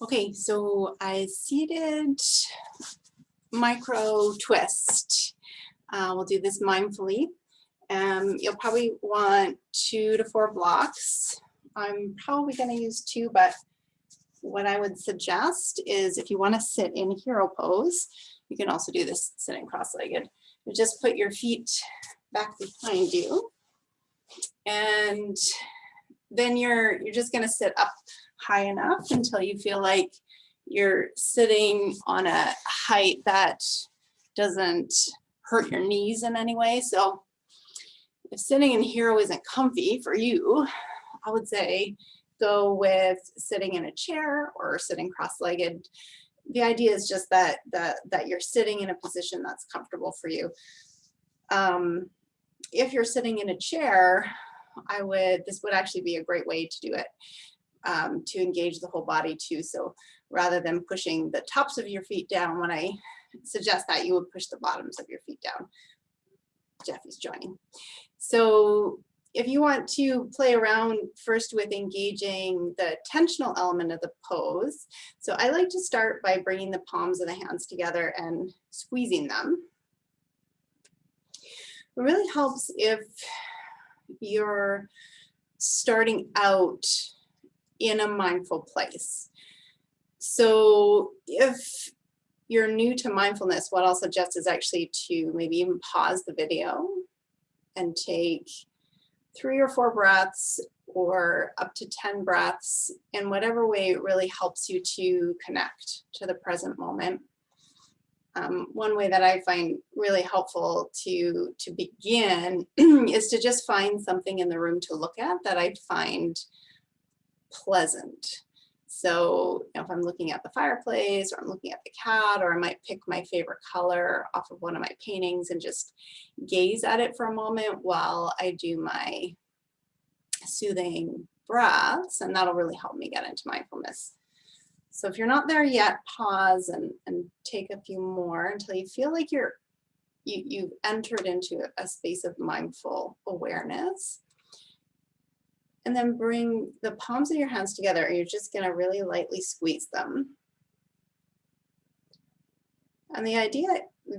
Okay, so I seated micro twist. We'll do this mindfully. You'll probably want 2 to 4 blocks. I'm probably going to use 2, but what I would suggest is if you want to sit in hero pose, you can also do this sitting cross-legged. You just put your feet back behind you, and then you're just going to sit up high enough until you feel like you're sitting on a height that doesn't hurt your knees in any way. So if sitting in hero isn't comfy for you, I would say go with sitting in a chair or sitting cross-legged. The idea is just that you're sitting in a position that's comfortable for you. If you're sitting in a chair, this would actually be a great way to do it, to engage the whole body too. So rather than pushing the tops of your feet down, when I suggest that, you would push the bottoms of your feet down. Jeffy's joining. So if you want to play around first with engaging the tensional element of the pose, so I like to start by bringing the palms of the hands together and squeezing them. It really helps if you're starting out in a mindful place. So if you're new to mindfulness, what I'll suggest is actually to maybe even pause the video and take 3 or 4 breaths or up to 10 breaths in whatever way it really helps you to connect to the present moment. One way that I find really helpful to begin is to just find something in the room to look at that I find pleasant. So if I'm looking at the fireplace, or I'm looking at the cat, or I might pick my favorite color off of one of my paintings and just gaze at it for a moment while I do my soothing breaths, and that'll really help me get into mindfulness. So if you're not there yet, pause and take a few more until you feel like you've entered into a space of mindful awareness. And then bring the palms of your hands together, and you're just going to really lightly squeeze them. And the idea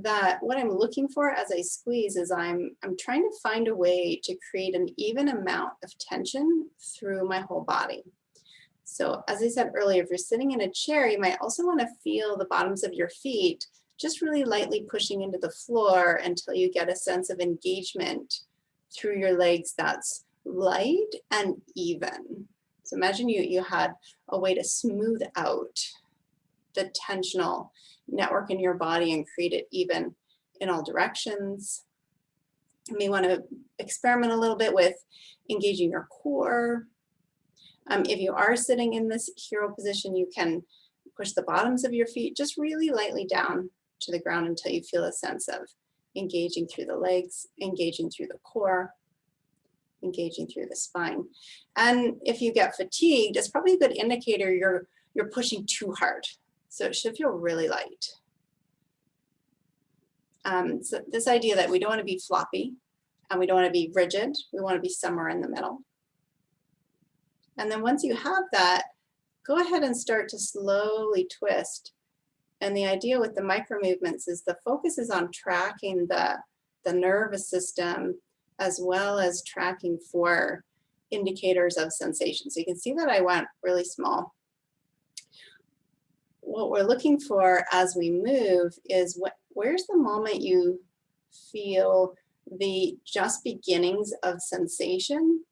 that what I'm looking for as I squeeze is I'm trying to find a way to create an even amount of tension through my whole body. So as I said earlier, if you're sitting in a chair, you might also want to feel the bottoms of your feet just really lightly pushing into the floor until you get a sense of engagement through your legs that's light and even. So imagine you had a way to smooth out the tensional network in your body and create it even in all directions. You may want to experiment a little bit with engaging your core. If you are sitting in this hero position, you can push the bottoms of your feet just really lightly down to the ground until you feel a sense of engaging through the legs, engaging through the core, engaging through the spine. And if you get fatigued, it's probably a good indicator you're pushing too hard. So it should feel really light. So this idea that we don't want to be floppy and we don't want to be rigid, we want to be somewhere in the middle. And then once you have that, go ahead and start to slowly twist. And the idea with the micro movements is the focus is on tracking the nervous system as well as tracking for indicators of sensation. So you can see that I went really small. What we're looking for as we move is where's the moment you feel the just beginnings of sensation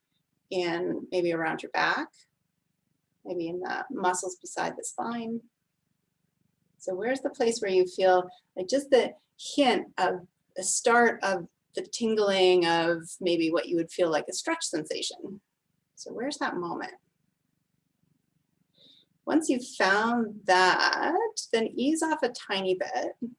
in maybe around your back, maybe in the muscles beside the spine. So where's the place where you feel like just the hint of the start of the tingling of maybe what you would feel like a stretch sensation? So where's that moment? Once you've found that, then ease off a tiny bit.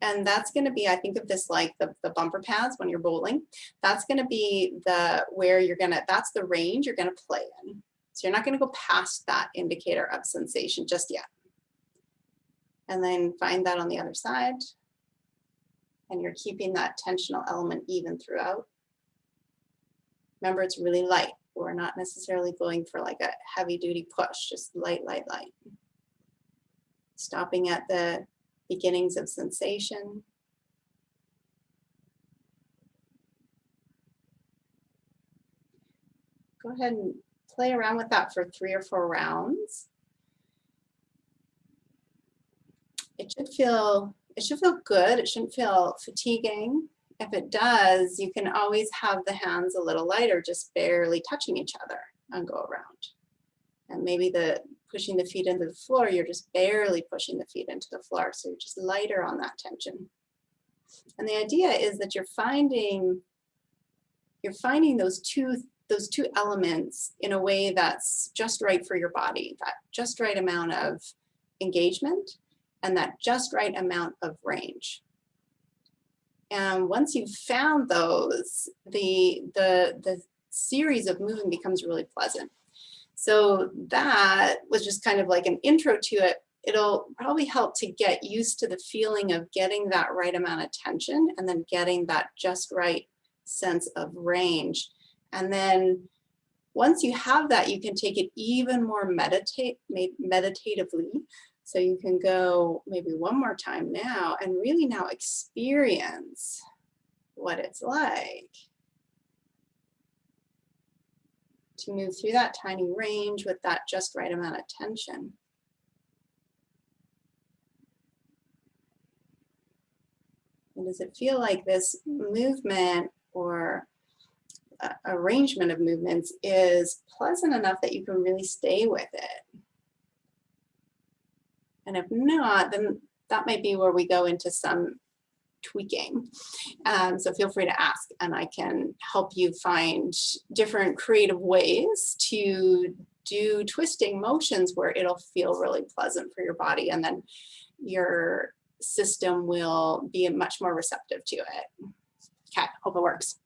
And that's going to be, I think of this like the bumper pads when you're bowling. That's going to be that's the range you're going to play in. So you're not going to go past that indicator of sensation just yet. And then find that on the other side. And you're keeping that tensional element even throughout. Remember, it's really light. We're not necessarily going for like a heavy duty push, just light, light, light. stopping at the beginnings of sensation. Go ahead and play around with that for 3 or 4 rounds. It should feel good. It shouldn't feel fatiguing. If it does, you can always have the hands a little lighter, just barely touching each other and go around. And maybe pushing the feet into the floor, you're just barely pushing the feet into the floor. So you're just lighter on that tension. And the idea is that you're finding those two elements in a way that's just right for your body, that just right amount of engagement and that just right amount of range. And once you've found those, the series of moving becomes really pleasant. So that was just kind of like an intro to it. It'll probably help to get used to the feeling of getting that right amount of tension and then getting that just right sense of range. And then once you have that, you can take it even more meditatively. So you can go maybe one more time now and really now experience what it's like to move through that tiny range with that just right amount of tension. And does it feel like this movement or arrangement of movements is pleasant enough that you can really stay with it? And if not, then that might be where we go into some tweaking. So feel free to ask and I can help you find different creative ways to do twisting motions where it'll feel really pleasant for your body, and then your system will be much more receptive to it. Okay, hope it works.